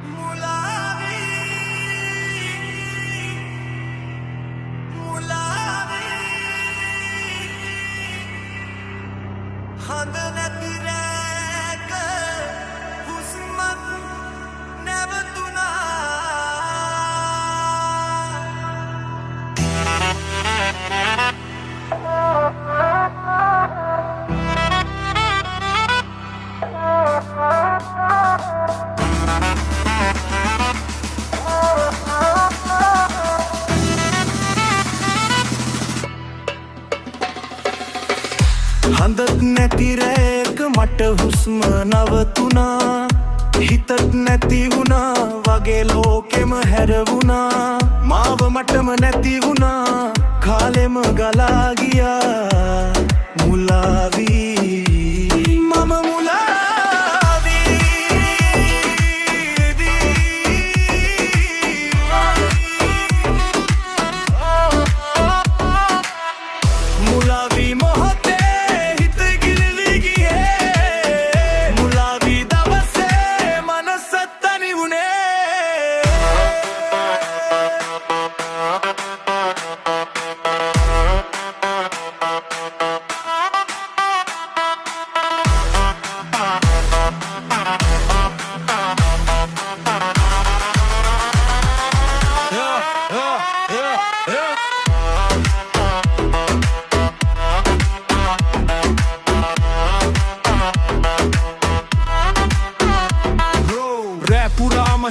मुलावी मुलावी हंद नतिरैक हुस्मत नेवतुना हंदत නැති රැක මට හුස්ම නවතුනා හිතත් නැති වුණා වගේ ලෝකෙම හැරවුණා මාව මටම නැති වුණා කාලෙම ගලා ගියා මුලාවී මම මුලාවී මොහොතේ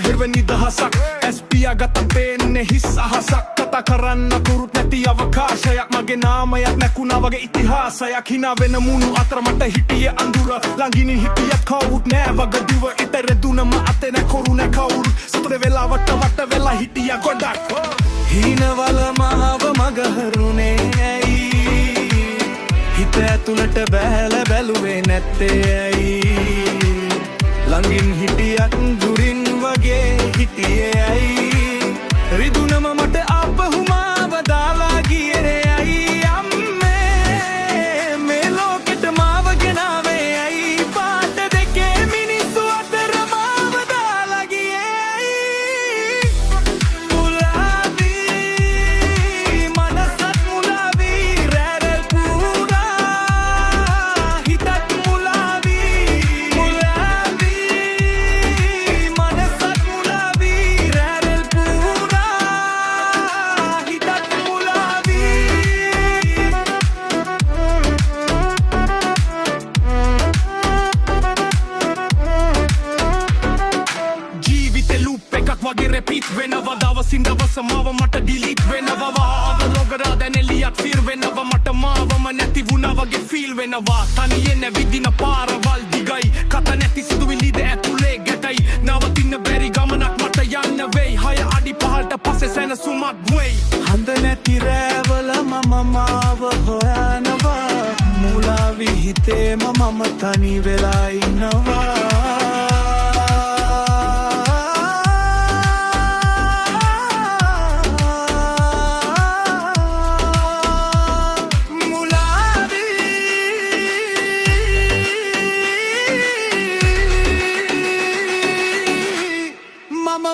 හිරවෙනි දහසක් ඇස්පියා ගත පේන්නේ හිස් අහසක් කතා කරන්න කුරුත් නැති අවකාශයක් මගේ නාමයක් නැකුණා වගේ ඉතිහාසයක් හිනා වෙන මුණු අතර මට හිටියේ අඳුර ළඟින් හිටියත් කවුරුත් නෑ වගදිව ඉතර දුනම අතේ නැ කොරු නැ කවුරු සතර වෙලා වට වෙලා හිටියා ගොඩක් හීනවල මහව මගහරුනේ ඇයි හිත ඇතුළට බැහැලා බැලුවේ නැත්තේ ඇයි ළඟින් හිටියත් දුරින් වගේ හිටියේ ඇයි රිදුනම මට ආපහු මාව දාලා ගියේ ඇයි අම්මේ මේ ලෝකෙට මාව ගෙනාවේ ඇයි පාට දෙකේ මිනිස්සු අතර මාව දාලා ගියේ ඇයි මුලාවී මනසත් මුලාවී රැරල් පුරා හිතත් මුලාවී වගේ රෙපීට් වෙනවා දවසින් දවස මාව මට ඩිලීට් වෙනවා වාව ලොගරා දැන් එලියක් ෆීර් වෙනවා මට මාවම නැති වුණා වගේ ෆීල් වෙනවා තනියෙන් නැවිදින පාරවල් දිගයි කත නැති සිදුවිලිද ඇතුලේ ගැටයි නවතින්න බැරි ගමනක් මට යන්න වෙයි 6 අඩි 5ට පස්සේ සැනසුමක් වෙයි හඳ නැති රැවල මම මාව හොයනවා මුලාවී හිතේම මම තනි වෙලා ඉන්නවා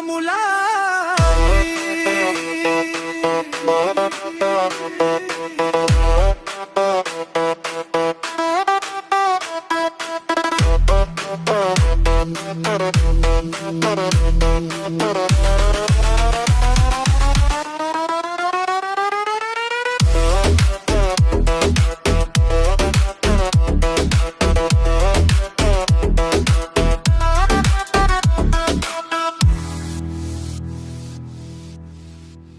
मुलावी